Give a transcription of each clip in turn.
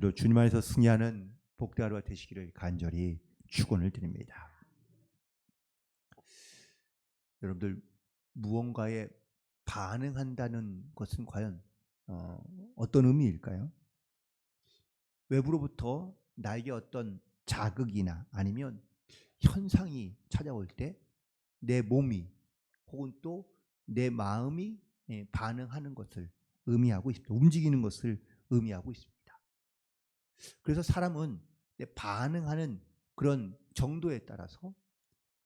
또 주님 안에서 승리하는 복된 하루가 되시기를 간절히 축원을 드립니다. 여러분들, 무언가에 반응한다는 것은 과연 어떤 의미일까요? 외부로부터 나에게 어떤 자극이나 아니면 현상이 찾아올 때 내 몸이 혹은 또 내 마음이 반응하는 것을 의미하고 있습니다. 움직이는 것을 의미하고 있습니다. 그래서 사람은 반응하는 그런 정도에 따라서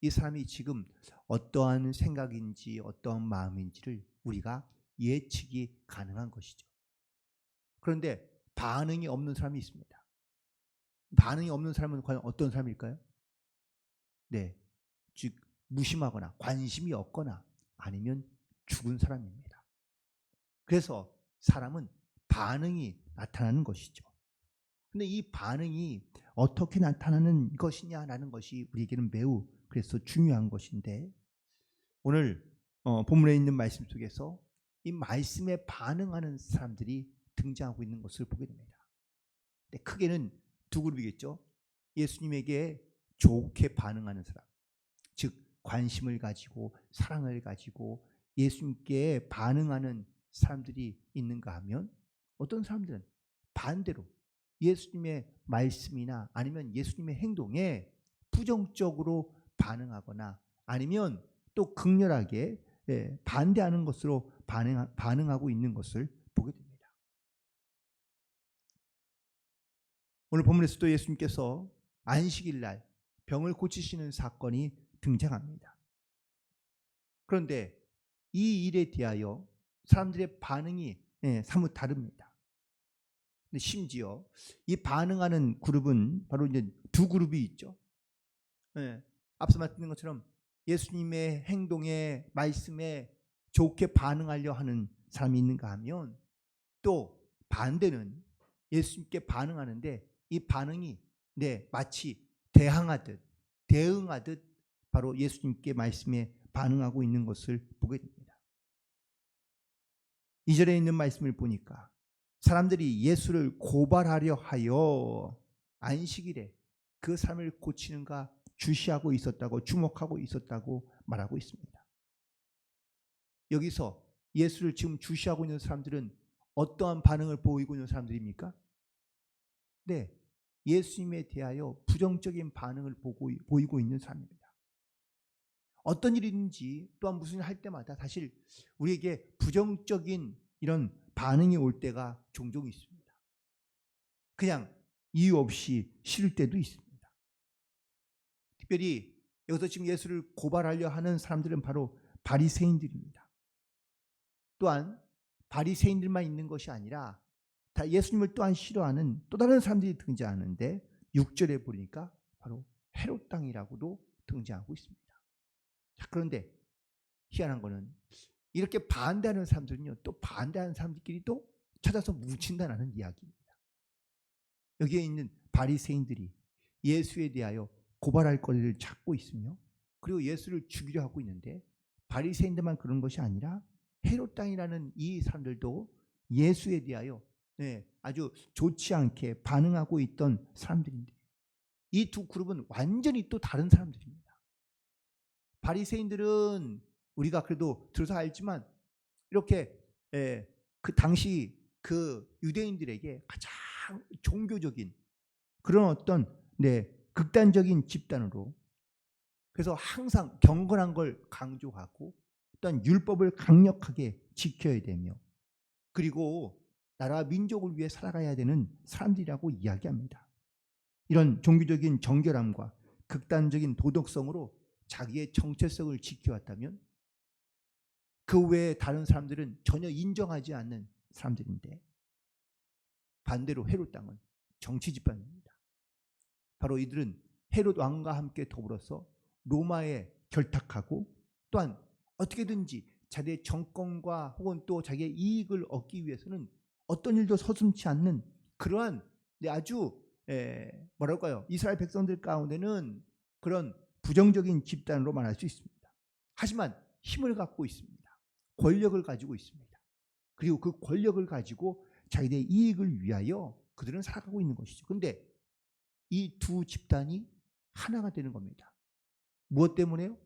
이 사람이 지금 어떠한 생각인지 어떠한 마음인지를 우리가 예측이 가능한 것이죠. 그런데 반응이 없는 사람이 있습니다. 반응이 없는 사람은 과연 어떤 사람일까요? 네, 즉 무심하거나 관심이 없거나 아니면 죽은 사람입니다. 그래서 사람은 반응이 나타나는 것이죠. 근데 이 반응이 어떻게 나타나는 것이냐라는 것이 우리에게는 매우 그래서 중요한 것인데, 오늘 본문에 있는 말씀 속에서 이 말씀에 반응하는 사람들이 등장하고 있는 것을 보게 됩니다. 근데 크게는 두 그룹이겠죠. 예수님에게 좋게 반응하는 사람, 즉 관심을 가지고 사랑을 가지고 예수님께 반응하는 사람들이 있는가 하면, 어떤 사람들은 반대로 예수님의 말씀이나 아니면 예수님의 행동에 부정적으로 반응하거나 아니면 또 극렬하게 반대하는 것으로 반응하고 있는 것을 보게 됩니다. 오늘 본문에서도 예수님께서 안식일 날 병을 고치시는 사건이 등장합니다. 그런데 이 일에 대하여 사람들의 반응이 사뭇 다릅니다. 근데 심지어 이 반응하는 그룹은 바로 이제 두 그룹이 있죠. 앞서 말씀드린 것처럼 예수님의 행동에 말씀에 좋게 반응하려 하는 사람이 있는가 하면, 또 반대는 예수님께 반응하는데 이 반응이 마치 대응하듯 바로 예수님께 말씀에 반응하고 있는 것을 보게 됩니다. 2절에 있는 말씀을 보니까 사람들이 예수를 고발하려 하여 안식일에 그 사람을 고치는가 주시하고 있었다고, 주목하고 있었다고 말하고 있습니다. 여기서 예수를 지금 주시하고 있는 사람들은 어떠한 반응을 보이고 있는 사람들입니까? 네, 예수님에 대하여 부정적인 반응을 보이고 있는 사람입니다. 어떤 일이든지 또한 무슨 일 할 때마다 사실 우리에게 부정적인 이런 반응이 올 때가 종종 있습니다. 그냥 이유 없이 싫을 때도 있습니다. 특별히 여기서 지금 예수를 고발하려 하는 사람들은 바로 바리새인들입니다. 또한 바리새인들만 있는 것이 아니라 다 예수님을 또한 싫어하는 또 다른 사람들이 등장하는데, 6절에 보니까 바로 헤롯 땅이라고도 등장하고 있습니다. 자, 그런데 희한한 거는 이렇게 반대하는 사람들은요, 또 반대하는 사람들끼리 또 찾아서 뭉친다는 이야기입니다. 여기에 있는 바리새인들이 예수에 대하여 고발할 거리를 찾고 있으며, 그리고 예수를 죽이려 하고 있는데, 바리새인들만 그런 것이 아니라 헤롯 땅이라는 이 사람들도 예수에 대하여 아주 좋지 않게 반응하고 있던 사람들인데, 이 두 그룹은 완전히 또 다른 사람들입니다. 바리새인들은 우리가 그래도 들어서 알지만 이렇게 그 당시 그 유대인들에게 가장 종교적인 그런 어떤 극단적인 집단으로, 그래서 항상 경건한 걸 강조하고 또한 율법을 강력하게 지켜야 되며, 그리고 나라와 민족을 위해 살아가야 되는 사람들이라고 이야기합니다. 이런 종교적인 정결함과 극단적인 도덕성으로 자기의 정체성을 지켜왔다면, 그 외에 다른 사람들은 전혀 인정하지 않는 사람들인데, 반대로 헤롯 땅은 정치 집단입니다. 바로 이들은 헤롯 왕과 함께 더불어서 로마에 결탁하고, 또한 어떻게든지 자기의 정권과 혹은 또 자기의 이익을 얻기 위해서는 어떤 일도 서슴지 않는 그러한 아주 뭐랄까요, 이스라엘 백성들 가운데는 그런 부정적인 집단으로 말할 수 있습니다. 하지만 힘을 갖고 있습니다. 권력을 가지고 있습니다. 그리고 그 권력을 가지고 자기들의 이익을 위하여 그들은 살아가고 있는 것이죠. 그런데 이 두 집단이 하나가 되는 겁니다. 무엇 때문에요?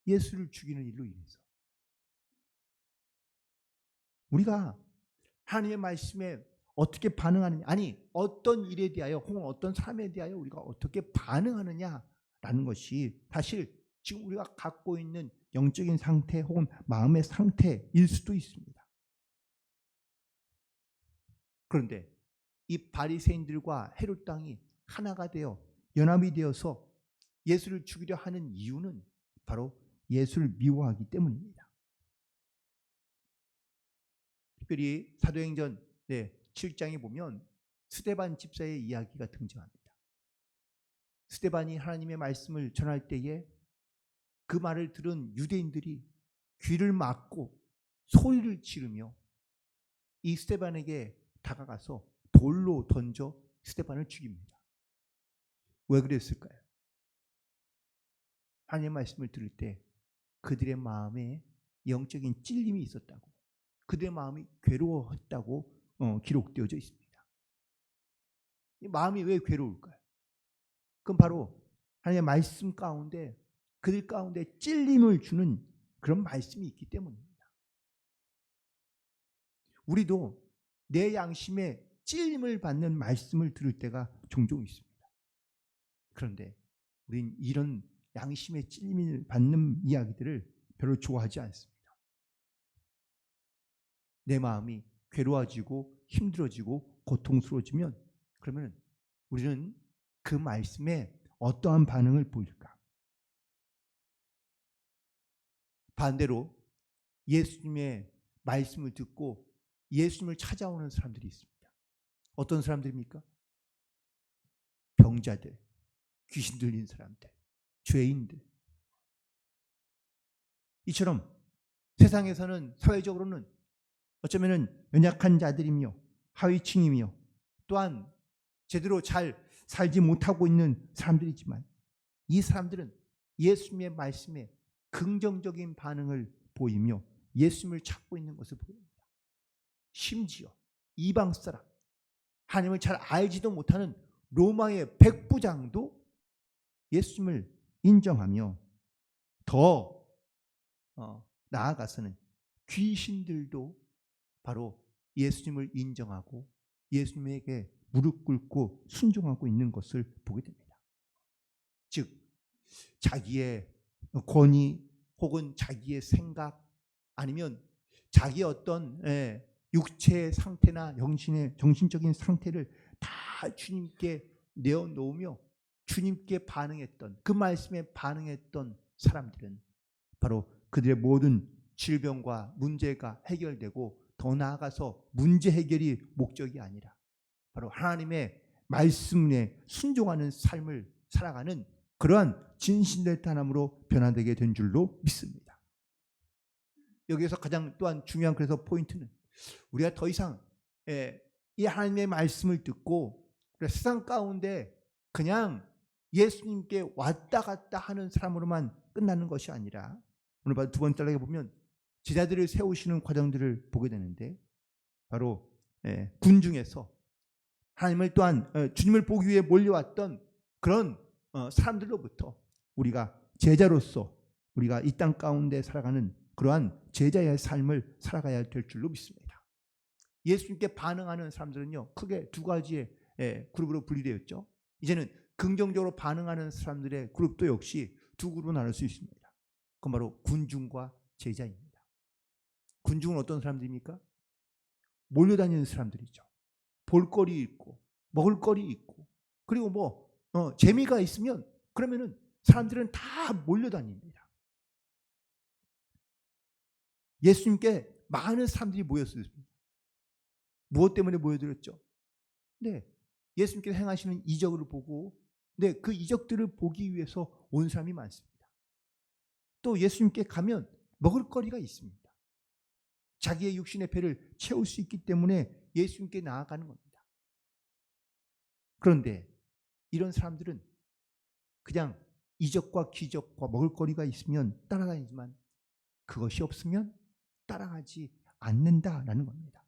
예수를 죽이는 일로 인해서. 우리가 하나님의 말씀에 어떻게 반응하느냐, 아니 어떤 일에 대하여 혹은 어떤 삶에 대하여 우리가 어떻게 반응하느냐라는 것이 사실 지금 우리가 갖고 있는 영적인 상태 혹은 마음의 상태일 수도 있습니다. 그런데 이 바리새인들과 헤롯 왕이 하나가 되어 연합이 되어서 예수를 죽이려 하는 이유는 바로 예수를 미워하기 때문입니다. 특별히 사도행전 7장에 보면 스데반 집사의 이야기가 등장합니다. 스데반이 하나님의 말씀을 전할 때에 그 말을 들은 유대인들이 귀를 막고 소리를 지르며 이 스데반에게 다가가서 돌로 던져 스데반을 죽입니다. 왜 그랬을까요? 하나님의 말씀을 들을 때 그들의 마음에 영적인 찔림이 있었다고, 그들의 마음이 괴로웠다고 기록되어져 있습니다. 이 마음이 왜 괴로울까요? 그건 바로 하나님의 말씀 가운데 그들 가운데 찔림을 주는 그런 말씀이 있기 때문입니다. 우리도 내 양심에 찔림을 받는 말씀을 들을 때가 종종 있습니다. 그런데 우린 이런 양심의 찔림을 받는 이야기들을 별로 좋아하지 않습니다. 내 마음이 괴로워지고 힘들어지고 고통스러워지면 그러면 우리는 그 말씀에 어떠한 반응을 보일까? 반대로 예수님의 말씀을 듣고 예수님을 찾아오는 사람들이 있습니다. 어떤 사람들입니까? 병자들, 귀신 들린 사람들, 죄인들. 이처럼 세상에서는 사회적으로는 어쩌면 연약한 자들이며 하위층이며 또한 제대로 잘 살지 못하고 있는 사람들이지만 이 사람들은 예수님의 말씀에 긍정적인 반응을 보이며 예수님을 찾고 있는 것을 보입니다. 심지어 이방 사람, 하나님을 잘 알지도 못하는 로마의 백부장도 예수님을 인정하며 더 나아가서는 귀신들도 바로 예수님을 인정하고 예수님에게 무릎 꿇고 순종하고 있는 것을 보게 됩니다. 즉 자기의 권위 혹은 자기의 생각 아니면 자기의 어떤 육체의 상태나 정신적인 상태를 다 주님께 내어놓으며 주님께 반응했던, 그 말씀에 반응했던 사람들은 바로 그들의 모든 질병과 문제가 해결되고 더 나아가서 문제 해결이 목적이 아니라 바로 하나님의 말씀에 순종하는 삶을 살아가는 그러한 진실되탄함으로 변화되게 된 줄로 믿습니다. 여기에서 가장 또한 중요한 그래서 포인트는 우리가 더 이상 이 하나님의 말씀을 듣고 세상 가운데 그냥 예수님께 왔다 갔다 하는 사람으로만 끝나는 것이 아니라 오늘 두 번째 단락에 보면 제자들을 세우시는 과정들을 보게 되는데 바로 군중에서 하나님을 또한 주님을 보기 위해 몰려왔던 그런 사람들로부터 우리가 제자로서 우리가 이 땅 가운데 살아가는 그러한 제자의 삶을 살아가야 될 줄로 믿습니다. 예수님께 반응하는 사람들은요 크게 두 가지의 그룹으로 분리되어 있죠. 이제는 긍정적으로 반응하는 사람들의 그룹도 역시 두 그룹으로 나눌 수 있습니다. 그건 바로 군중과 제자입니다. 군중은 어떤 사람들입니까? 몰려다니는 사람들이죠. 볼거리 있고 먹을거리 있고 그리고 재미가 있으면 그러면은 사람들은 다 몰려다닙니다. 예수님께 많은 사람들이 모였습니다. 무엇 때문에 모여들었죠? 예수님께서 행하시는 이적을 보고 그 이적들을 보기 위해서 온 사람이 많습니다. 또 예수님께 가면 먹을거리가 있습니다. 자기의 육신의 배를 채울 수 있기 때문에 예수님께 나아가는 겁니다. 그런데 이런 사람들은 그냥 이적과 기적과 먹을거리가 있으면 따라다니지만 그것이 없으면 따라가지 않는다라는 겁니다.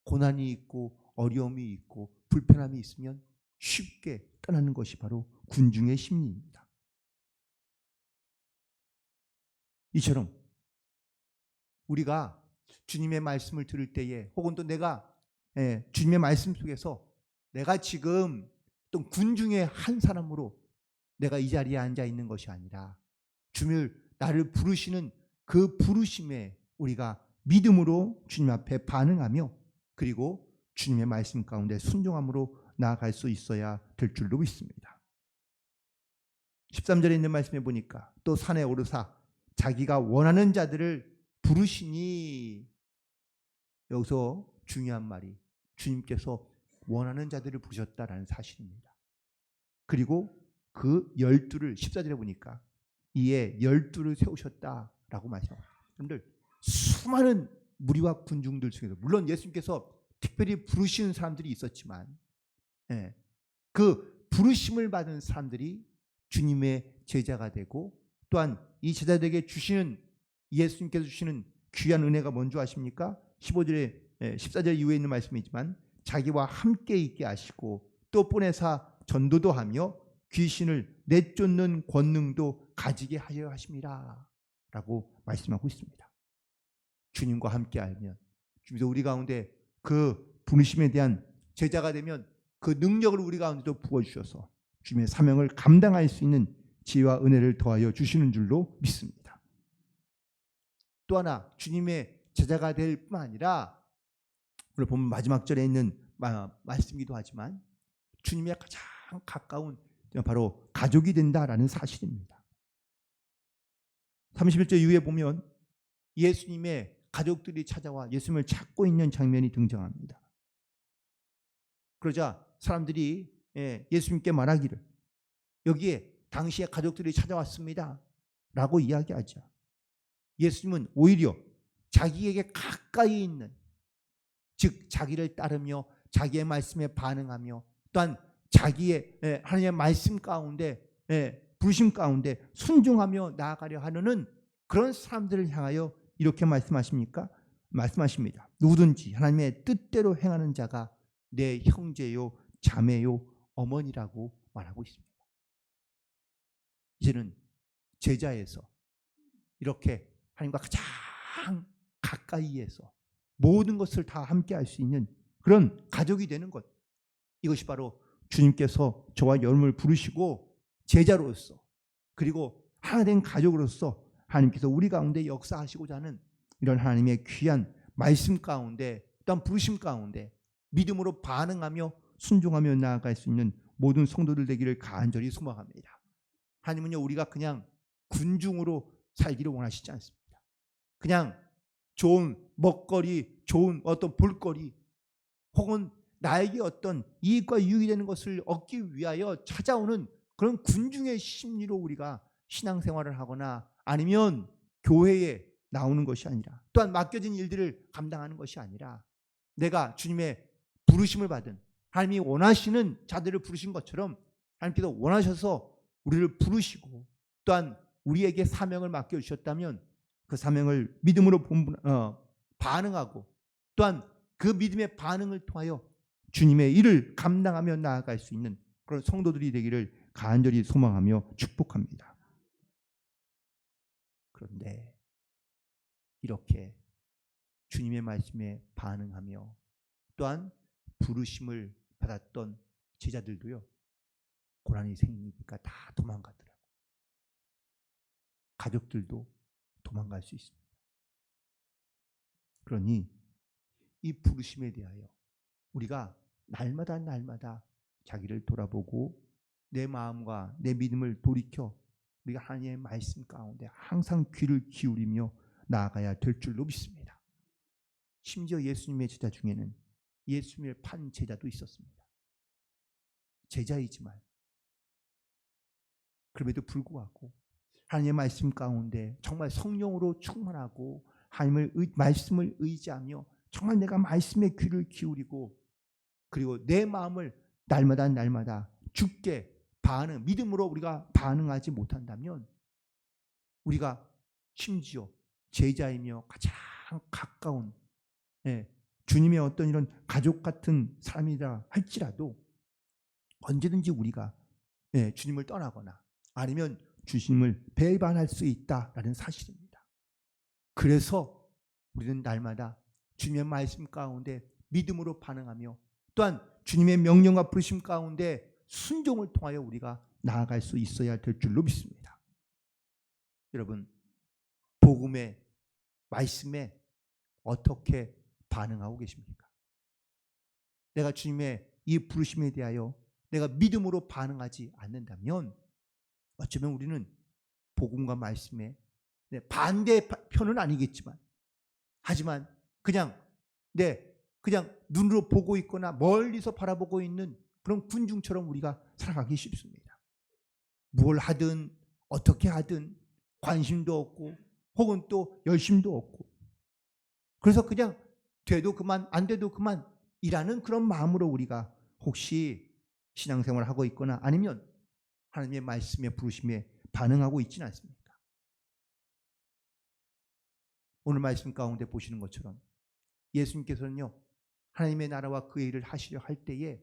고난이 있고 어려움이 있고 불편함이 있으면 쉽게 떠나는 것이 바로 군중의 심리입니다. 이처럼 우리가 주님의 말씀을 들을 때에 혹은 또 내가 주님의 말씀 속에서 내가 지금 또 군중의 한 사람으로 내가 이 자리에 앉아 있는 것이 아니라 주님을 나를 부르시는 그 부르심에 우리가 믿음으로 주님 앞에 반응하며 그리고 주님의 말씀 가운데 순종함으로 나아갈 수 있어야 될 줄로 믿습니다. 13절에 있는 말씀에 보니까 또 산에 오르사 자기가 원하는 자들을 부르시니, 여기서 중요한 말이 주님께서 원하는 자들을 부르셨다라는 사실입니다. 그리고 그 12를 14절에 보니까 이에 12를 세우셨다라고 말씀합니다. 여러분들, 수많은 무리와 군중들 중에서 물론 예수님께서 특별히 부르시는 사람들이 있었지만 그 부르심을 받은 사람들이 주님의 제자가 되고 또한 이 제자들에게 주시는 예수님께서 주시는 귀한 은혜가 뭔지 아십니까? 14절 이후에 있는 말씀이지만 자기와 함께 있게 하시고 또 보내사 전도도 하며 귀신을 내쫓는 권능도 가지게 하려 하심이라 라고 말씀하고 있습니다. 주님과 함께 알면 주님도 우리 가운데 그 부르심에 대한 제자가 되면 그 능력을 우리 가운데도 부어주셔서 주님의 사명을 감당할 수 있는 지혜와 은혜를 더하여 주시는 줄로 믿습니다. 또 하나 주님의 제자가 될 뿐만 아니라 오늘 보면 마지막 절에 있는 말씀이기도 하지만 주님의 가장 가까운 바로 가족이 된다라는 사실입니다. 31절 이후에 보면 예수님의 가족들이 찾아와 예수님을 찾고 있는 장면이 등장합니다. 그러자 사람들이 예수님께 말하기를 여기에 당시의 가족들이 찾아왔습니다 라고 이야기하죠. 예수님은 오히려 자기에게 가까이 있는, 즉 자기를 따르며 자기의 말씀에 반응하며 또한 자기의 하나님의 말씀 가운데 부르심 가운데 순종하며 나아가려 하는 그런 사람들을 향하여 이렇게 말씀하십니까? 말씀하십니다. 누구든지 하나님의 뜻대로 행하는 자가 내 형제요 자매요 어머니라고 말하고 있습니다. 이제는 제자에서 이렇게 하나님과 가장 가까이에서 모든 것을 다 함께 할 수 있는 그런 가족이 되는 것, 이것이 바로 주님께서 저와 여러분을 부르시고 제자로서 그리고 하나 된 가족으로서 하나님께서 우리 가운데 역사하시고자 하는 이런 하나님의 귀한 말씀 가운데 또한 부르심 가운데 믿음으로 반응하며 순종하며 나아갈 수 있는 모든 성도들 되기를 간절히 소망합니다. 하나님은요, 우리가 그냥 군중으로 살기를 원하시지 않습니다. 그냥 좋은 먹거리, 좋은 어떤 볼거리 혹은 나에게 어떤 이익과 유익이 되는 것을 얻기 위하여 찾아오는 그런 군중의 심리로 우리가 신앙생활을 하거나 아니면 교회에 나오는 것이 아니라 또한 맡겨진 일들을 감당하는 것이 아니라 내가 주님의 부르심을 받은 하나님이 원하시는 자들을 부르신 것처럼 하나님께서 원하셔서 우리를 부르시고 또한 우리에게 사명을 맡겨주셨다면 그 사명을 믿음으로 반응하고 또한 그 믿음의 반응을 통하여 주님의 일을 감당하며 나아갈 수 있는 그런 성도들이 되기를 간절히 소망하며 축복합니다. 그런데 이렇게 주님의 말씀에 반응하며 또한 부르심을 받았던 제자들도요, 고난이 생기니까 다 도망가더라고요. 가족들도 도망갈 수 있습니다. 그러니 이 부르심에 대하여 우리가 날마다 자기를 돌아보고 내 마음과 내 믿음을 돌이켜 우리가 하나님의 말씀 가운데 항상 귀를 기울이며 나아가야 될 줄로 믿습니다. 심지어 예수님의 제자 중에는 예수님을 판 제자도 있었습니다. 제자이지만 그럼에도 불구하고 하나님의 말씀 가운데 정말 성령으로 충만하고 하나님의 말씀을 의지하며 정말 내가 말씀에 귀를 기울이고 그리고 내 마음을 날마다 주께 믿음으로 우리가 반응하지 못한다면 우리가 심지어 제자이며 가장 가까운 주님의 어떤 이런 가족 같은 사람이라 할지라도 언제든지 우리가 주님을 떠나거나 아니면 주님을 배반할 수 있다라는 사실입니다. 그래서 우리는 날마다 주님의 말씀 가운데 믿음으로 반응하며 또한 주님의 명령과 부르심 가운데 순종을 통하여 우리가 나아갈 수 있어야 될 줄로 믿습니다. 여러분, 복음의 말씀에 어떻게 반응하고 계십니까? 내가 주님의 이 부르심에 대하여 내가 믿음으로 반응하지 않는다면 어쩌면 우리는 복음과 말씀에 반대편은 아니겠지만 하지만 그냥 눈으로 보고 있거나 멀리서 바라보고 있는 그런 군중처럼 우리가 살아가기 쉽습니다. 뭘 하든 어떻게 하든 관심도 없고 혹은 또 열심도 없고 그래서 그냥 돼도 그만 안 돼도 그만이라는 그런 마음으로 우리가 혹시 신앙생활을 하고 있거나 아니면 하나님의 말씀에 부르심에 반응하고 있지는 않습니까? 오늘 말씀 가운데 보시는 것처럼 예수님께서는요 하나님의 나라와 그의 일을 하시려 할 때에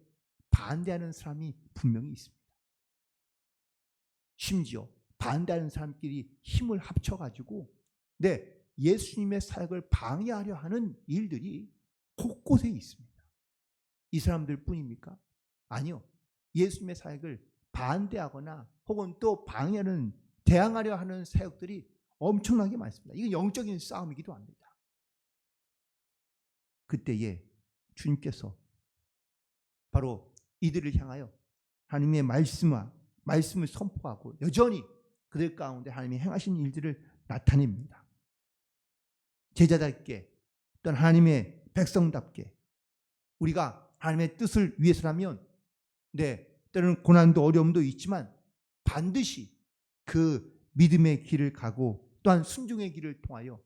반대하는 사람이 분명히 있습니다. 심지어 반대하는 사람끼리 힘을 합쳐가지고 예수님의 사역을 방해하려 하는 일들이 곳곳에 있습니다. 이 사람들 뿐입니까? 아니요. 예수님의 사역을 반대하거나 혹은 또 방해하는 대항하려 하는 사역들이 엄청나게 많습니다. 이건 영적인 싸움이기도 합니다. 그때에 주님께서 바로 이들을 향하여 하나님의 말씀을 선포하고 여전히 그들 가운데 하나님이 행하신 일들을 나타냅니다. 제자답게 또는 하나님의 백성답게 우리가 하나님의 뜻을 위해서라면 때로는 고난도 어려움도 있지만 반드시 그 믿음의 길을 가고 또한 순종의 길을 통하여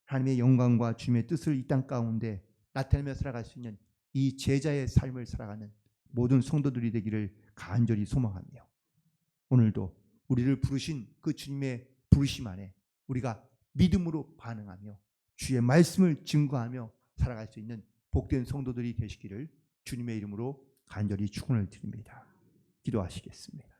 하나님의 영광과 주님의 뜻을 이 땅 가운데 나타내며 살아갈 수 있는 이 제자의 삶을 살아가는 모든 성도들이 되기를 간절히 소망하며 오늘도 우리를 부르신 그 주님의 부르심 안에 우리가 믿음으로 반응하며 주의 말씀을 증거하며 살아갈 수 있는 복된 성도들이 되시기를 주님의 이름으로 간절히 축원을 드립니다. 기도하시겠습니다.